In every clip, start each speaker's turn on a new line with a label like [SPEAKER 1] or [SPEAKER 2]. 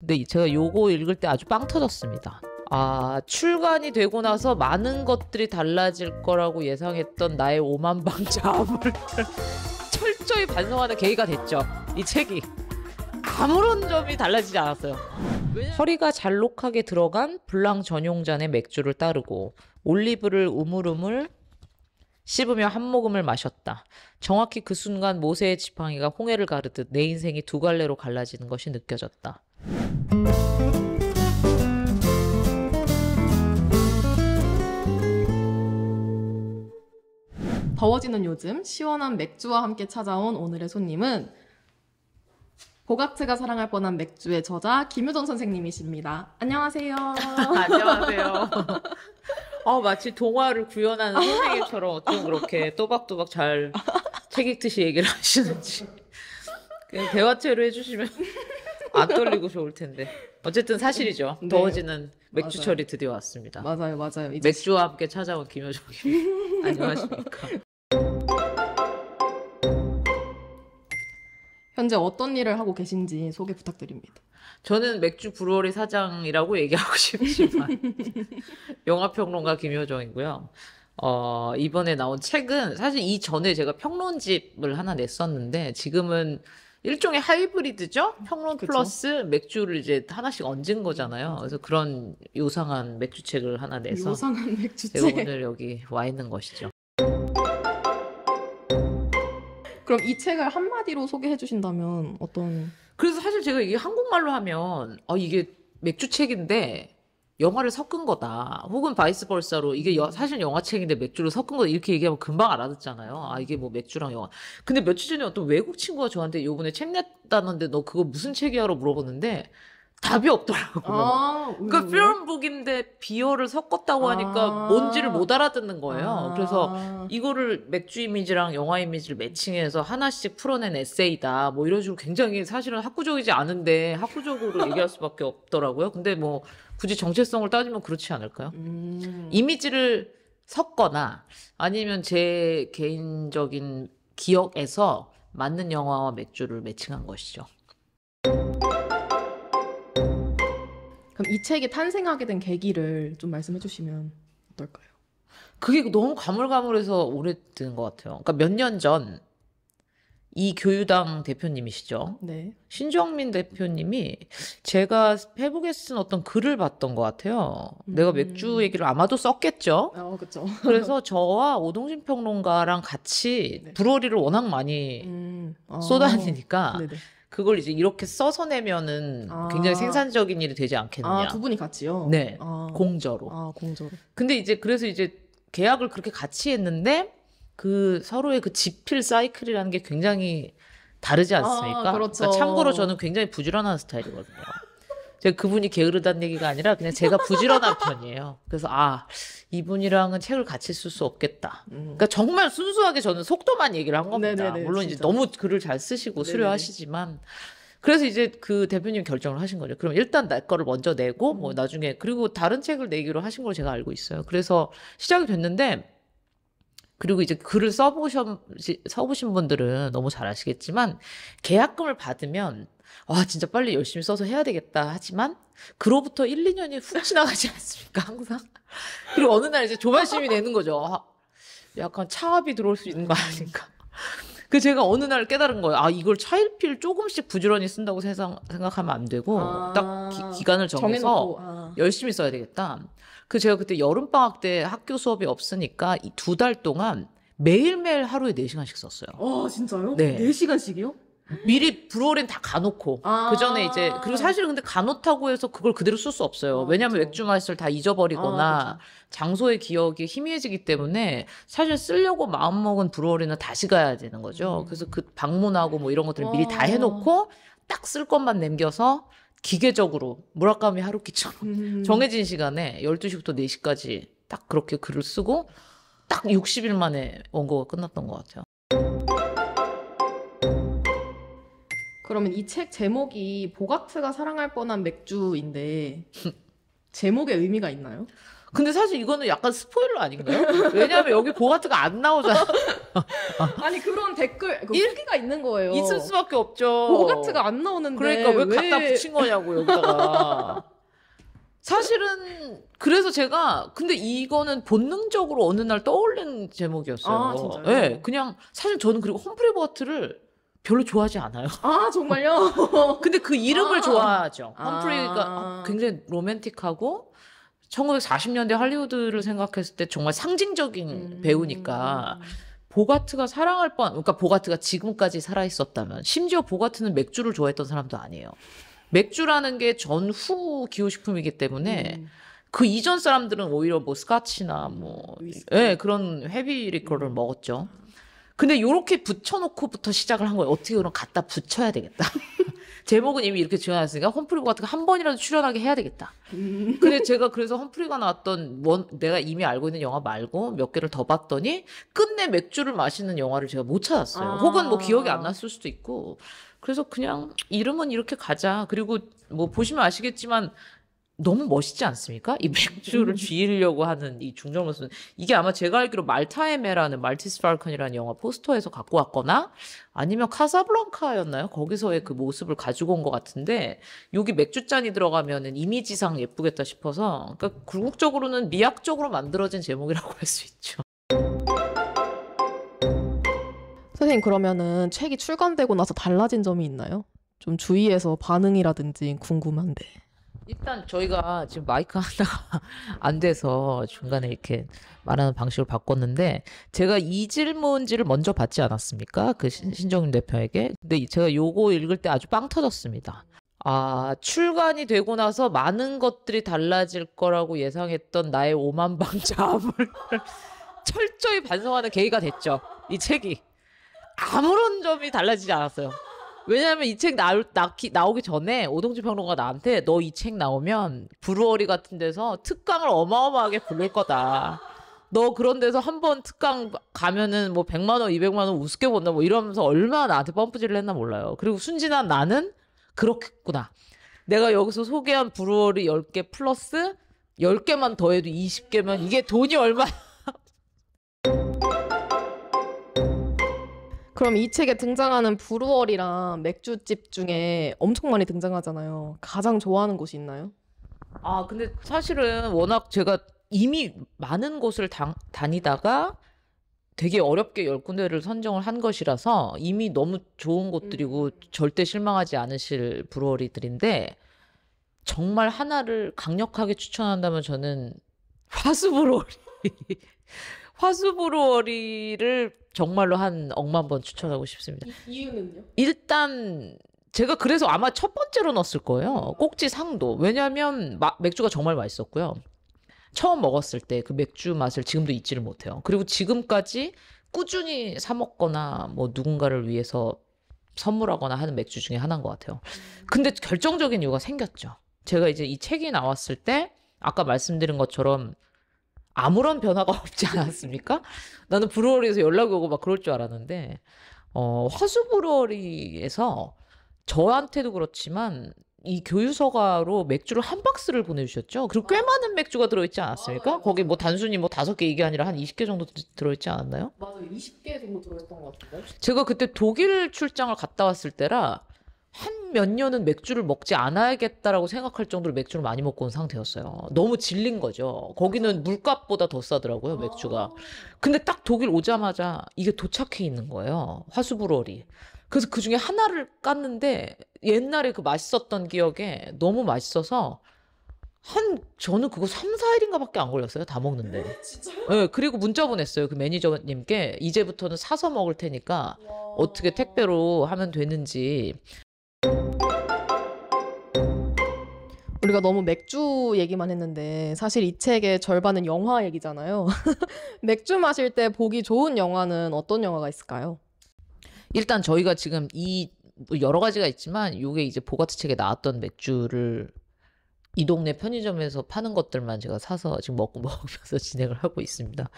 [SPEAKER 1] 근데 제가 요거 읽을 때 아주 빵 터졌습니다. 출간이 되고 나서 많은 것들이 달라질 거라고 예상했던 나의 오만방자함을 철저히 반성하는 계기가 됐죠. 이 책이. 아무런 점이 달라지지 않았어요. 허리가 잘록하게 들어간 블랑 전용잔의 맥주를 따르고 올리브를 우물우물 씹으며 한 모금을 마셨다. 정확히 그 순간 모세의 지팡이가 홍해를 가르듯 내 인생이 두 갈래로 갈라지는 것이 느껴졌다.
[SPEAKER 2] 더워지는 요즘 시원한 맥주와 함께 찾아온 오늘의 손님은 보가트가 사랑할 뻔한 맥주의 저자 김유정 선생님이십니다. 안녕하세요.
[SPEAKER 1] 안녕하세요. 마치 동화를 구현하는 선생님처럼 좀 그렇게 또박또박 잘 책 읽듯이 얘기를 하시는지. 그냥 대화체로 해주시면 안 떨리고 좋을 텐데. 어쨌든 사실이죠. 네. 더워지는 맥주철이 드디어 왔습니다.
[SPEAKER 2] 맞아요. 이제
[SPEAKER 1] 맥주와 함께 찾아온 김효정님. 안녕하십니까.
[SPEAKER 2] 현재 어떤 일을 하고 계신지 소개 부탁드립니다.
[SPEAKER 1] 저는 맥주 브루어리 사장이라고 얘기하고 싶지만 영화평론가 김효정이고요. 이번에 나온 책은 사실 이전에 제가 평론집을 하나 냈었는데 지금은 일종의 하이브리드죠? 평론 그쵸? 플러스 맥주를 이제 하나씩 얹은 거잖아요. 그래서 그런 요상한 맥주책을 하나 내서
[SPEAKER 2] 요상한 맥주책.
[SPEAKER 1] 제가 오늘 여기 와 있는 것이죠.
[SPEAKER 2] 그럼 이 책을 한마디로 소개해 주신다면 어떤?
[SPEAKER 1] 그래서 사실 제가 이게 한국말로 하면 이게 맥주책인데 영화를 섞은 거다. 혹은 바이스 벌사로 이게 사실 영화책인데 맥주를 섞은 거다. 이렇게 얘기하면 금방 알아듣잖아요. 이게 뭐 맥주랑 영화. 근데 며칠 전에 어떤 외국 친구가 저한테 요번에 책 냈다는데 너 그거 무슨 책이야로 물어보는데 답이 없더라고요. 그러니까 필름북인데 비어를 섞었다고 하니까 뭔지를 못 알아듣는 거예요. 그래서 이거를 맥주 이미지랑 영화 이미지를 매칭해서 하나씩 풀어낸 에세이다. 뭐 이런 식으로 굉장히 사실은 학구적이지 않은데 학구적으로 얘기할 수밖에 없더라고요. 근데 뭐 굳이 정체성을 따지면 그렇지 않을까요? 이미지를 섞거나 아니면 제 개인적인 기억에서 맞는 영화와 맥주를 매칭한 것이죠.
[SPEAKER 2] 그럼 이 책이 탄생하게 된 계기를 좀 말씀해 주시면 어떨까요?
[SPEAKER 1] 그게 너무 가물가물해서 오래된 것 같아요. 그러니까 몇 년 전 이 교유당 대표님이시죠.
[SPEAKER 2] 네.
[SPEAKER 1] 신정민 대표님이 제가 페북에 쓴 어떤 글을 봤던 것 같아요. 내가 맥주 얘기를 아마도 썼겠죠.
[SPEAKER 2] 그렇죠.
[SPEAKER 1] 그래서 저와 오동진 평론가랑 같이 네. 브루어리를 워낙 많이 쏟아내니까 네네. 그걸 이제 이렇게 써서 내면은 굉장히 생산적인 일이 되지 않겠느냐.
[SPEAKER 2] 두 분이 같이요?
[SPEAKER 1] 네. 공저로.
[SPEAKER 2] 공저로.
[SPEAKER 1] 근데 이제 그래서 이제 계약을 그렇게 같이 했는데 그 서로의 그 지필 사이클이라는 게 굉장히 다르지 않습니까?
[SPEAKER 2] 그렇죠.
[SPEAKER 1] 그러니까 참고로 저는 굉장히 부지런한 스타일이거든요. 제가 그분이 게으르다는 얘기가 아니라 그냥 제가 부지런한 편이에요. 그래서 이분이랑은 책을 같이 쓸 수 없겠다. 그러니까 정말 순수하게 저는 속도만 얘기를 한 겁니다.
[SPEAKER 2] 네네네,
[SPEAKER 1] 물론
[SPEAKER 2] 진짜.
[SPEAKER 1] 이제 너무 글을 잘 쓰시고
[SPEAKER 2] 네네네.
[SPEAKER 1] 수려하시지만 그래서 이제 그 대표님 결정을 하신 거죠. 그럼 일단 내 거를 먼저 내고 뭐 나중에 그리고 다른 책을 내기로 하신 걸로 제가 알고 있어요. 그래서 시작이 됐는데 그리고 이제 글을 써보신 분들은 너무 잘 아시겠지만 계약금을 받으면 진짜 빨리 열심히 써서 해야 되겠다 하지만 그로부터 1, 2년이 훅 지나가지 않습니까 항상. 그리고 어느 날 이제 조바심이 되는 거죠. 약간 차압이 들어올 수 있는 거 아닌가. 그 제가 어느 날 깨달은 거예요. 이걸 차일피일 조금씩 부지런히 쓴다고 생각하면 안 되고 딱 기간을 정해서 열심히 써야 되겠다. 제가 그때 여름방학 때 학교 수업이 없으니까 이 2달 동안 매일매일 하루에 4시간씩 썼어요.
[SPEAKER 2] 진짜요?
[SPEAKER 1] 네.
[SPEAKER 2] 4시간씩이요?
[SPEAKER 1] 미리 브루어리는 다 가놓고 그 전에 이제 그리고 사실은 근데 가놓다고 해서 그걸 그대로 쓸 수 없어요. 왜냐하면 그렇죠. 맥주 맛을 다 잊어버리거나 그렇죠. 장소의 기억이 희미해지기 때문에 사실 쓰려고 마음먹은 브루어리는 다시 가야 되는 거죠. 그래서 그 방문하고 뭐 이런 것들을 미리 다 해놓고 딱 쓸 것만 남겨서 기계적으로 무라카미 하루키처럼 정해진 시간에 12시부터 4시까지 딱 그렇게 글을 쓰고 딱 60일 만에 원고가 끝났던 것 같아요.
[SPEAKER 2] 그러면 이 책 제목이 보가트가 사랑할 뻔한 맥주인데 제목에 의미가 있나요?
[SPEAKER 1] 근데 사실 이거는 약간 스포일러 아닌가요? 왜냐하면 여기 보가트가 안 나오잖아.
[SPEAKER 2] 아니 그런 댓글 후기가 있는 거예요.
[SPEAKER 1] 있을 수밖에 없죠.
[SPEAKER 2] 보가트가 안 나오는데
[SPEAKER 1] 그러니까 왜 갖다 붙인 거냐고 여기다가. 사실은 그래서 제가 근데 이거는 본능적으로 어느 날 떠올린 제목이었어요.
[SPEAKER 2] 아, 진짜요?
[SPEAKER 1] 네, 그냥 사실 저는 그리고 험프리 보가트를 별로 좋아하지 않아요.
[SPEAKER 2] 아 정말요?
[SPEAKER 1] 근데 그 이름을
[SPEAKER 2] 아.
[SPEAKER 1] 좋아하죠.
[SPEAKER 2] 아.
[SPEAKER 1] 험프리가 굉장히 로맨틱하고 1940년대 할리우드를 생각했을 때 정말 상징적인 배우니까 보가트가 사랑할 뻔, 그러니까 보가트가 지금까지 살아있었다면 심지어 보가트는 맥주를 좋아했던 사람도 아니에요. 맥주라는 게 전후 기호식품이기 때문에 그 이전 사람들은 오히려 뭐 스카치나 뭐 예, 그런 헤비 리커를 먹었죠. 근데 요렇게 붙여놓고부터 시작을 한 거예요. 어떻게 그럼 갖다 붙여야 되겠다. 제목은 이미 이렇게 지어놨으니까 험프리 보가트가 한 번이라도 출연하게 해야 되겠다. 근데 제가 그래서 험프리가 나왔던 내가 이미 알고 있는 영화 말고 몇 개를 더 봤더니 끝내 맥주를 마시는 영화를 제가 못 찾았어요.
[SPEAKER 2] 아.
[SPEAKER 1] 혹은 뭐 기억이 안 났을 수도 있고. 그래서 그냥 이름은 이렇게 가자. 그리고 뭐 보시면 아시겠지만 너무 멋있지 않습니까? 이 맥주를 쥐려고 하는 이 중저모습은 이게 아마 제가 알기로 말타의 매라는 말티스 팔컨이라는 영화 포스터에서 갖고 왔거나 아니면 카사블랑카였나요? 거기서의 그 모습을 가지고 온 것 같은데 여기 맥주잔이 들어가면은 이미지상 예쁘겠다 싶어서 그러니까 궁극적으로는 미학적으로 만들어진 제목이라고 할 수 있죠.
[SPEAKER 2] 선생님 그러면은 책이 출간되고 나서 달라진 점이 있나요? 좀 주위에서 반응이라든지 궁금한데.
[SPEAKER 1] 일단 저희가 지금 마이크 하나가 안 돼서 중간에 이렇게 말하는 방식을 바꿨는데 제가 이 질문지를 먼저 받지 않았습니까? 그 신정윤 대표에게. 근데 제가 요거 읽을 때 아주 빵 터졌습니다. 아, 출간이 되고 나서 많은 것들이 달라질 거라고 예상했던 나의 오만방자함을 철저히 반성하는 계기가 됐죠. 이 책이. 아무런 점이 달라지지 않았어요. 왜냐하면 이 책 나오기 전에 오동진 평론가 나한테 너 이 책 나오면 브루어리 같은 데서 특강을 어마어마하게 부를 거다. 너 그런 데서 한 번 특강 가면은 뭐 100만 원, 200만 원 우습게 본다 뭐 이러면서 얼마나 나한테 펌프질을 했나 몰라요. 그리고 순진한 나는 그렇겠구나. 내가 여기서 소개한 브루어리 10개 플러스 10개만 더해도 20개면 이게 돈이 얼마
[SPEAKER 2] 그럼 이 책에 등장하는 브루어리랑 맥주집 중에 엄청 많이 등장하잖아요. 가장 좋아하는 곳이 있나요?
[SPEAKER 1] 아, 근데 사실은 워낙 제가 이미 많은 곳을 다니다가 되게 어렵게 10군데를 선정을 한 것이라서 이미 너무 좋은 곳들이고 절대 실망하지 않으실 브루어리들인데 정말 하나를 강력하게 추천한다면 저는 화수브루어리. 화수브루어리를 정말로 한 억만 번 추천하고 싶습니다.
[SPEAKER 2] 이유는요?
[SPEAKER 1] 일단 제가 그래서 아마 첫 번째로 넣었을 거예요. 꼭지 상도. 왜냐하면 맥주가 정말 맛있었고요. 처음 먹었을 때 그 맥주 맛을 지금도 잊지를 못해요. 그리고 지금까지 꾸준히 사 먹거나 뭐 누군가를 위해서 선물하거나 하는 맥주 중에 하나인 것 같아요. 근데 결정적인 이유가 생겼죠. 제가 이제 이 책이 나왔을 때 아까 말씀드린 것처럼 아무런 변화가 없지 않았습니까? 나는 브루어리에서 연락이 오고 막 그럴 줄 알았는데 화수 브루어리에서 저한테도 그렇지만 이 교유서가로 맥주를 한 박스를 보내주셨죠. 그리고 꽤 많은 맥주가 들어있지 않았습니까? 거기 뭐 단순히 뭐 5개 이게 아니라 한 20개 정도 들어있지 않았나요?
[SPEAKER 2] 맞아요. 20개 정도 들어있던 것 같은데.
[SPEAKER 1] 제가 그때 독일 출장을 갔다 왔을 때라 한 몇 년은 맥주를 먹지 않아야겠다라고 생각할 정도로 맥주를 많이 먹고 온 상태였어요. 너무 질린 거죠. 거기는 물값보다 더 싸더라고요, 맥주가. 근데 딱 독일 오자마자 이게 도착해 있는 거예요. 화수브루어리. 그래서 그 중에 하나를 깠는데 옛날에 그 맛있었던 기억에 너무 맛있어서 저는 그거 3, 4일인가 밖에 안 걸렸어요. 다 먹는데.
[SPEAKER 2] 진짜요?
[SPEAKER 1] 네, 그리고 문자 보냈어요. 그 매니저님께 이제부터는 사서 먹을 테니까 어떻게 택배로 하면 되는지.
[SPEAKER 2] 우리가 너무 맥주 얘기만 했는데 사실 이 책의 절반은 영화 얘기잖아요. 맥주 마실 때 보기 좋은 영화는 어떤 영화가 있을까요?
[SPEAKER 1] 일단 저희가 지금 여러 가지가 있지만 이게 이제 보가트 책에 나왔던 맥주를 이 동네 편의점에서 파는 것들만 제가 사서 지금 먹으면서 진행을 하고 있습니다.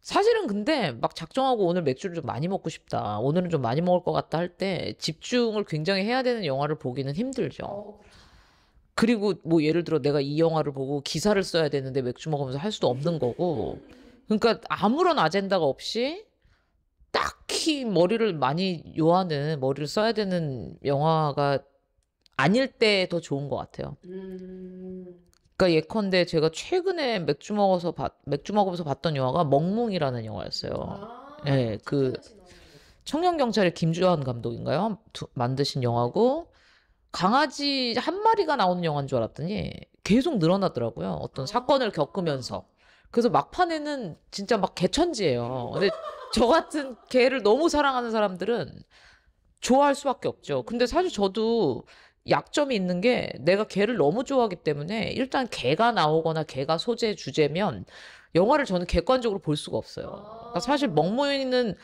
[SPEAKER 1] 사실은 근데 막 작정하고 오늘 맥주를 좀 많이 먹고 싶다. 오늘은 좀 많이 먹을 것 같다 할 때 집중을 굉장히 해야 되는 영화를 보기는 힘들죠. 그리고 뭐 예를 들어 내가 이 영화를 보고 기사를 써야 되는데 맥주 먹으면서 할 수도 없는 거고. 그러니까 아무런 아젠다가 없이 딱히 머리를 많이 요하는, 머리를 써야 되는 영화가 아닐 때 더 좋은 것 같아요. 그러니까 예컨대 제가 최근에 맥주 먹으면서 봤던 영화가 멍뭉이라는 영화였어요. 예, 그 청년경찰의 김주한 감독인가요? 만드신 영화고, 강아지 한 마리가 나오는 영화인 줄 알았더니 계속 늘어나더라고요. 어떤 사건을 겪으면서. 그래서 막판에는 진짜 막 개천지예요. 근데 저 같은 개를 너무 사랑하는 사람들은 좋아할 수밖에 없죠. 근데 사실 저도 약점이 있는 게 내가 개를 너무 좋아하기 때문에 일단 개가 나오거나 개가 소재 주제면 영화를 저는 객관적으로 볼 수가 없어요. 그러니까 사실 먹모이는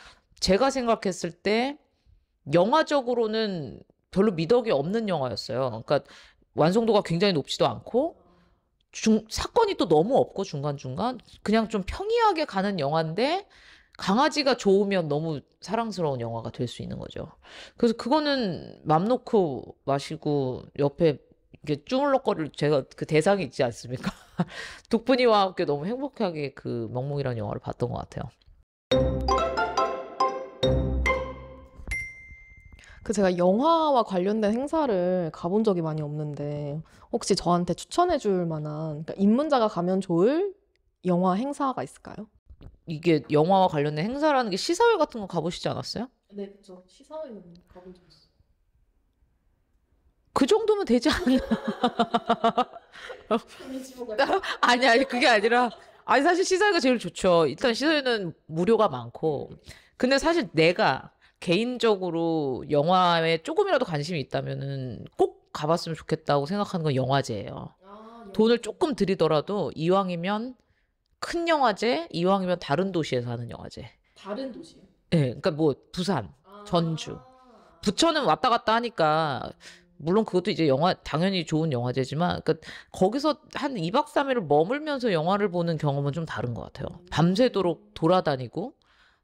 [SPEAKER 1] 제가 생각했을 때 영화적으로는 별로 미덕이 없는 영화였어요. 그러니까 완성도가 굉장히 높지도 않고 사건이 또 너무 없고 중간중간 그냥 좀 평이하게 가는 영화인데 강아지가 좋으면 너무 사랑스러운 영화가 될 수 있는 거죠. 그래서 그거는 맘 놓고 마시고 옆에 이게 쭈물럭거릴 제가 그 대상이 있지 않습니까? 덕분이와 함께 너무 행복하게 그 멍멍이라는 영화를 봤던 것 같아요.
[SPEAKER 2] 그 제가 영화와 관련된 행사를 가본 적이 많이 없는데 혹시 저한테 추천해 줄 만한 그러니까 입문자가 가면 좋을 영화 행사가 있을까요?
[SPEAKER 1] 이게 영화와 관련된 행사라는 게 시사회 같은 거 가보시지 않았어요?
[SPEAKER 2] 네, 그렇죠. 시사회는 가본 적 있어요.
[SPEAKER 1] 그 정도면 되지 않나? 아니, 그게 아니라. 아니, 사실 시사회가 제일 좋죠. 일단 시사회는 무료가 많고. 근데 사실 내가 개인적으로 영화에 조금이라도 관심이 있다면은 꼭 가봤으면 좋겠다고 생각하는 건 영화제예요. 돈을 조금 들이더라도 이왕이면 큰 영화제, 이왕이면 다른 도시에서 하는 영화제.
[SPEAKER 2] 다른 도시요?
[SPEAKER 1] 네, 그러니까 뭐 부산, 전주, 부천은 왔다 갔다 하니까 물론 그것도 이제 영화 당연히 좋은 영화제지만 그러니까 거기서 한 2박 3일을 머물면서 영화를 보는 경험은 좀 다른 것 같아요. 밤새도록 돌아다니고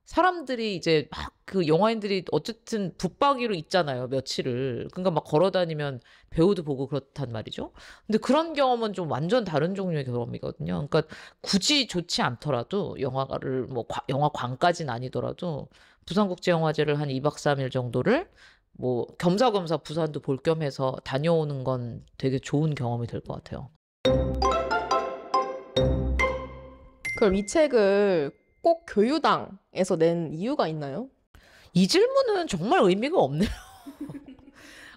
[SPEAKER 1] 사람들이 이제 막 그 영화인들이 어쨌든 붙박이로 있잖아요, 며칠을. 그러니까 막 걸어 다니면 배우도 보고 그렇단 말이죠. 근데 그런 경험은 좀 완전 다른 종류의 경험이거든요. 그러니까 굳이 좋지 않더라도 영화를 뭐 영화관까지는 아니더라도 부산국제영화제를 한 2박 3일 정도를 뭐 겸사겸사 부산도 볼 겸 해서 다녀오는 건 되게 좋은 경험이 될 것 같아요.
[SPEAKER 2] 그럼 이 책을 꼭 교유당에서 낸 이유가 있나요?
[SPEAKER 1] 이 질문은 정말 의미가 없네요.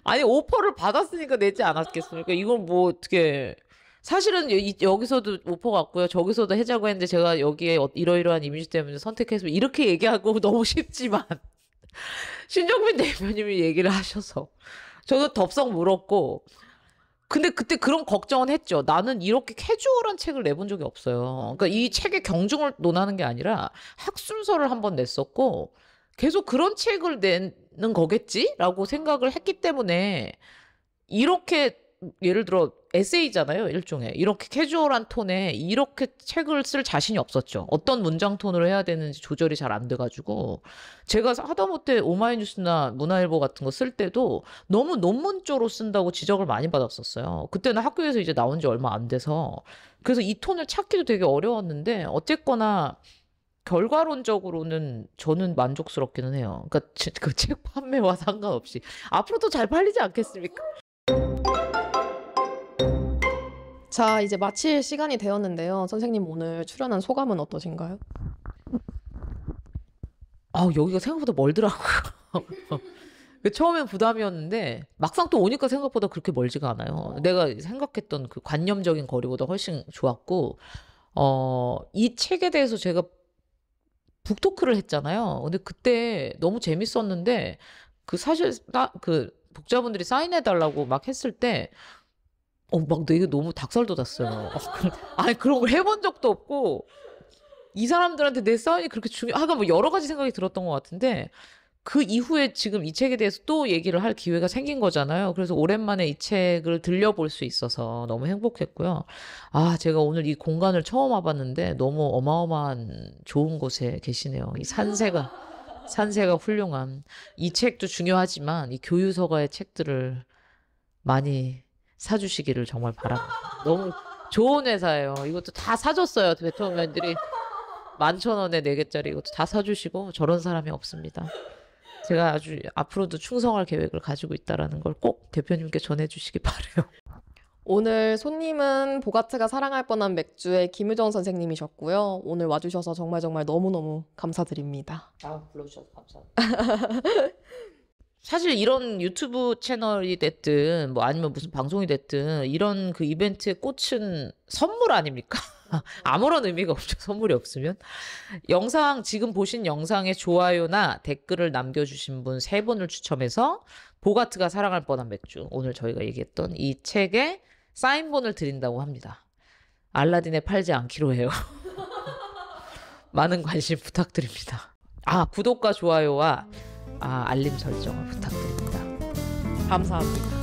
[SPEAKER 1] 아니, 오퍼를 받았으니까 내지 않았겠습니까? 이건 뭐 어떻게. 사실은 여기서도 오퍼가 왔고요. 저기서도 해자고 했는데 제가 여기에 이러이러한 이미지 때문에 선택해서 이렇게 얘기하고 너무 쉽지만 신정민 대표님이 얘기를 하셔서 저도 덥석 물었고 근데 그때 그런 걱정은 했죠. 나는 이렇게 캐주얼한 책을 내본 적이 없어요. 그러니까 이 책의 경중을 논하는 게 아니라 학순서를 한번 냈었고 계속 그런 책을 내는 거겠지라고 생각을 했기 때문에 이렇게 예를 들어 에세이잖아요, 일종의. 이렇게 캐주얼한 톤에 이렇게 책을 쓸 자신이 없었죠. 어떤 문장 톤으로 해야 되는지 조절이 잘 안 돼가지고 제가 하다못해 오마이뉴스나 문화일보 같은 거 쓸 때도 너무 논문조로 쓴다고 지적을 많이 받았었어요. 그때는 학교에서 이제 나온 지 얼마 안 돼서 그래서 이 톤을 찾기도 되게 어려웠는데 어쨌거나 결과론적으로는 저는 만족스럽기는 해요. 그러니까 그 책 판매와 상관없이 앞으로도 잘 팔리지 않겠습니까?
[SPEAKER 2] 자, 이제 마칠 시간이 되었는데요. 선생님 오늘 출연한 소감은 어떠신가요?
[SPEAKER 1] 여기가 생각보다 멀더라고요. 처음엔 부담이었는데 막상 또 오니까 생각보다 그렇게 멀지가 않아요. 내가 생각했던 그 관념적인 거리보다 훨씬 좋았고 이 책에 대해서 제가 북토크를 했잖아요. 근데 그때 너무 재밌었는데 사실 그 독자분들이 사인해달라고 막 했을 때 막 되게 너무 닭살 돋았어요. 아니 그런 걸 해본 적도 없고 이 사람들한테 내 사인이 그렇게 하여간 뭐 여러 가지 생각이 들었던 것 같은데 그 이후에 지금 이 책에 대해서 또 얘기를 할 기회가 생긴 거잖아요. 그래서 오랜만에 이 책을 들려볼 수 있어서 너무 행복했고요. 제가 오늘 이 공간을 처음 와봤는데 너무 어마어마한 좋은 곳에 계시네요. 이 산세가 훌륭한. 이 책도 중요하지만 이 교유서가의 책들을 많이 사주시기를 정말 바랍니다. 너무 좋은 회사예요. 이것도 다 사줬어요. 베토벤들이 11,000원에 4개짜리 이것도 다 사주시고 저런 사람이 없습니다. 제가 아주 앞으로도 충성할 계획을 가지고 있다라는 걸 꼭 대표님께 전해주시기 바라요.
[SPEAKER 2] 오늘 손님은 보가트가 사랑할 뻔한 맥주의 김유정 선생님이셨고요. 오늘 와주셔서 정말 정말 너무너무 감사드립니다.
[SPEAKER 1] 불러주셔서 감사합니다. 사실 이런 유튜브 채널이 됐든 뭐 아니면 무슨 방송이 됐든 이런 그 이벤트의 꽃은 선물 아닙니까? 아무런 의미가 없죠. 선물이 없으면. 지금 보신 영상에 좋아요나 댓글을 남겨주신 분 3분을 추첨해서 보가트가 사랑할 뻔한 맥주, 오늘 저희가 얘기했던 이 책에 사인본을 드린다고 합니다. 알라딘에 팔지 않기로 해요. 많은 관심 부탁드립니다. 구독과 좋아요와 알림 설정을 부탁드립니다.
[SPEAKER 2] 감사합니다.